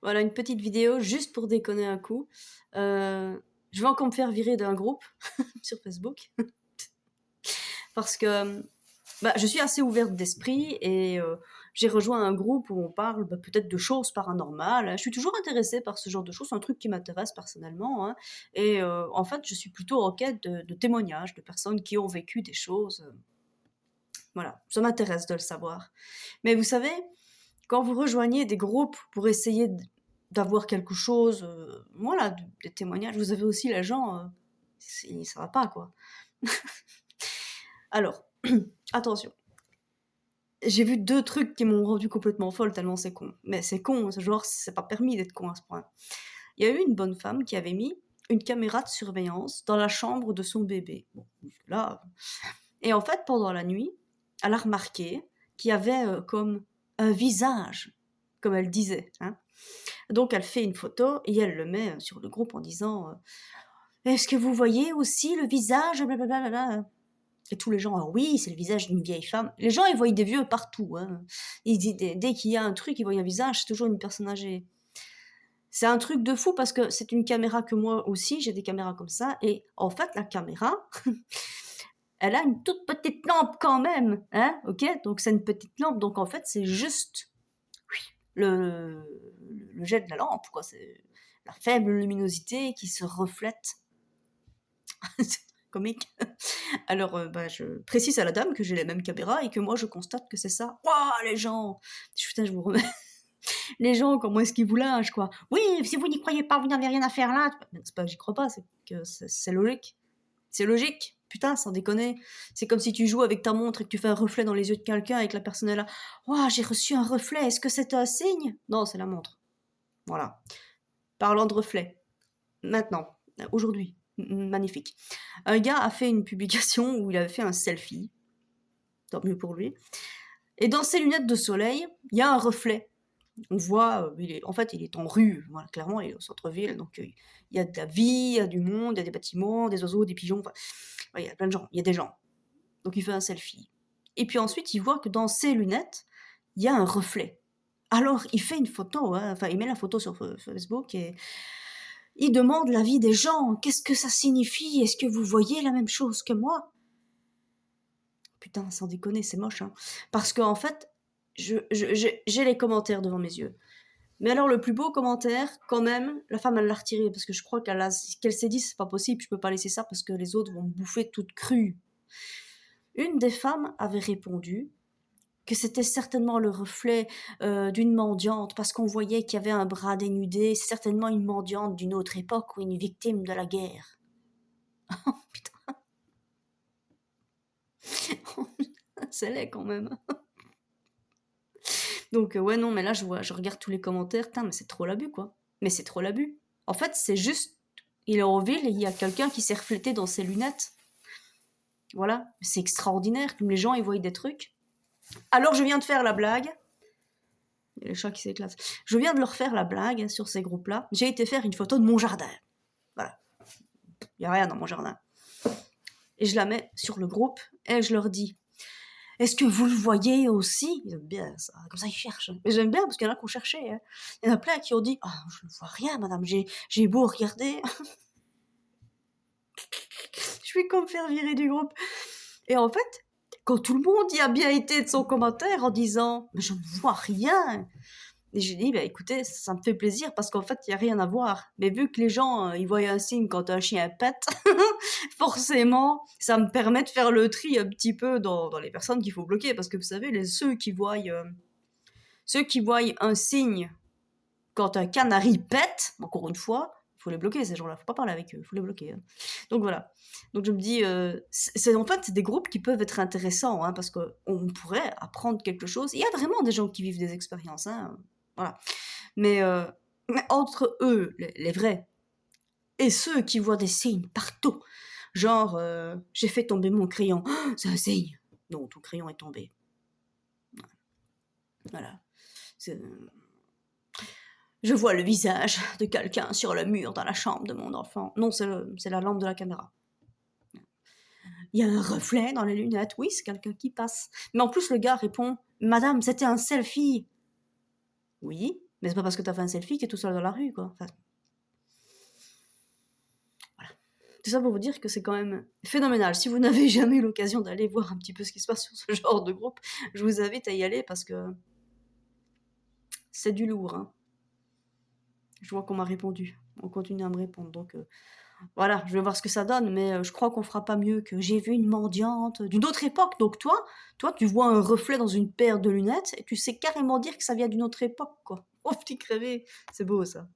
Voilà, une petite vidéo juste pour déconner un coup. Je vais encore me faire virer d'un groupe sur Facebook parce que bah, je suis assez ouverte d'esprit et j'ai rejoint un groupe où on parle bah, peut-être de choses paranormales. Je suis toujours intéressée par ce genre de choses, c'est un truc qui m'intéresse personnellement, hein. Et en fait, je suis plutôt en quête de témoignages, de personnes qui ont vécu des choses. Voilà, ça m'intéresse de le savoir. Mais vous savez, quand vous rejoignez des groupes pour essayer d'avoir quelque chose, voilà, des témoignages, vous avez aussi les gens, ça va pas, quoi. Alors, attention, j'ai vu 2 trucs qui m'ont rendue complètement folle tellement c'est con. Mais c'est con, c'est genre, c'est pas permis d'être con à ce point. Il y a eu une bonne femme qui avait mis une caméra de surveillance dans la chambre de son bébé. Bon, jusque-là, et en fait, pendant la nuit, elle a remarqué qu'il y avait, comme un visage, comme elle disait, hein. Donc elle fait une photo et elle le met, sur le groupe en disant, «Est-ce que vous voyez aussi le visage blablabla?» Et tous les gens: «Ah oui, c'est le visage d'une vieille femme». Les gens, ils voient des vieux partout, hein. Ils disent dès qu'il y a un truc, ils voient un visage, c'est toujours une personne âgée. C'est un truc de fou parce que c'est une caméra que moi aussi, j'ai des caméras comme ça et en fait, la caméra, elle a une toute petite lampe quand même, hein, OK? Donc c'est une petite lampe, donc en fait, c'est juste le le jet de la lampe, quoi. C'est la faible luminosité qui se reflète. C'est comique. Alors, bah, je précise à la dame que j'ai les mêmes caméras et que moi je constate que c'est ça. Waouh, les gens! Putain, je vous remets les gens, comment est-ce qu'ils vous lâchent, quoi? «Oui, si vous n'y croyez pas, vous n'avez rien à faire là». C'est pas que j'y crois pas, c'est que c'est logique. C'est logique. Putain, sans déconner. C'est comme si tu joues avec ta montre et que tu fais un reflet dans les yeux de quelqu'un et que la personne est là: «Waouh, j'ai reçu un reflet, est-ce que c'est un signe?» Non, c'est la montre. Voilà. Parlant de reflet, maintenant, aujourd'hui, magnifique. Un gars a fait une publication où il avait fait un selfie, tant mieux pour lui, et dans ses lunettes de soleil, il y a un reflet. On voit, il est en rue, voilà, clairement, il est au centre-ville, donc il y a de la vie, il y a du monde, il y a des bâtiments, des oiseaux, des pigeons, enfin, ouais, il y a plein de gens, il y a des gens. Donc il fait un selfie. Et puis ensuite, il voit que dans ses lunettes, il y a un reflet. Alors il fait une photo, hein, enfin il met la photo sur Facebook et il demande l'avis des gens. Qu'est-ce que ça signifie? Est-ce que vous voyez la même chose que moi? Putain, sans déconner, c'est moche, hein. Parce qu'en fait, j'ai les commentaires devant mes yeux. Mais alors le plus beau commentaire, quand même, la femme elle l'a retiré parce que je crois qu'elle s'est dit c'est pas possible, je peux pas laisser ça parce que les autres vont me bouffer toute crue. Une des femmes avait répondu que c'était certainement le reflet, d'une mendiante parce qu'on voyait qu'il y avait un bras dénudé, c'est certainement une mendiante d'une autre époque ou une victime de la guerre. Putain, c'est laid quand même. Donc ouais, non, mais là je regarde tous les commentaires, tain, mais c'est trop l'abus, quoi. Mais c'est trop l'abus. En fait, c'est juste, il est en ville et il y a quelqu'un qui s'est reflété dans ses lunettes. Voilà, c'est extraordinaire, comme les gens ils voient des trucs. Alors je viens de faire la blague. Il y a les chats qui s'éclatent. Je viens de leur faire la blague sur ces groupes-là. J'ai été faire une photo de mon jardin. Voilà. Il n'y a rien dans mon jardin. Et je la mets sur le groupe et je leur dis: «Est-ce que vous le voyez aussi?» Ils aiment bien ça, comme ça ils cherchent. Mais j'aime bien parce qu'il y en a qui ont cherché, hein. Il y en a plein qui ont dit: «Ah, je ne vois rien madame, j'ai beau regarder, je vais comme me faire virer du groupe». Et en fait, quand tout le monde y a bien été de son commentaire en disant: «Mais je ne vois rien», et j'ai dit: «Bah, écoutez, ça me fait plaisir parce qu'en fait, il y a rien à voir. Mais vu que les gens, ils voient un signe quand un chien pète, forcément, ça me permet de faire le tri un petit peu dans les personnes qu'il faut bloquer». Parce que vous savez, ceux qui voient un signe quand un canari pète, encore une fois, il faut les bloquer ces gens-là, faut pas parler avec eux, il faut les bloquer, hein. Donc voilà. Donc je me dis, c'est en fait, c'est des groupes qui peuvent être intéressants, hein, parce qu'on pourrait apprendre quelque chose. Il y a vraiment des gens qui vivent des expériences, hein, voilà. Mais, mais entre eux, les vrais, et ceux qui voient des signes partout, genre, j'ai fait tomber mon crayon, oh, c'est un signe. Non, ton crayon est tombé. Voilà. C'est- Je vois le visage de quelqu'un sur le mur dans la chambre de mon enfant. Non, c'est la lampe de la caméra. Il y a un reflet dans les lunettes. Oui, c'est quelqu'un qui passe. Mais en plus, le gars répond: «Madame, c'était un selfie». Oui. Mais c'est pas parce que t'as fait un selfie que t'es tout seul dans la rue, quoi. Enfin, voilà. Tout ça pour vous dire que c'est quand même phénoménal. Si vous n'avez jamais eu l'occasion d'aller voir un petit peu ce qui se passe sur ce genre de groupe, je vous invite à y aller parce que c'est du lourd, hein. Je vois qu'on m'a répondu. On continue à me répondre, donc voilà, je vais voir ce que ça donne, mais je crois qu'on fera pas mieux que j'ai vu une mendiante d'une autre époque. Donc toi, tu vois un reflet dans une paire de lunettes et tu sais carrément dire que ça vient d'une autre époque, quoi. Oh, petit crevé, c'est beau ça.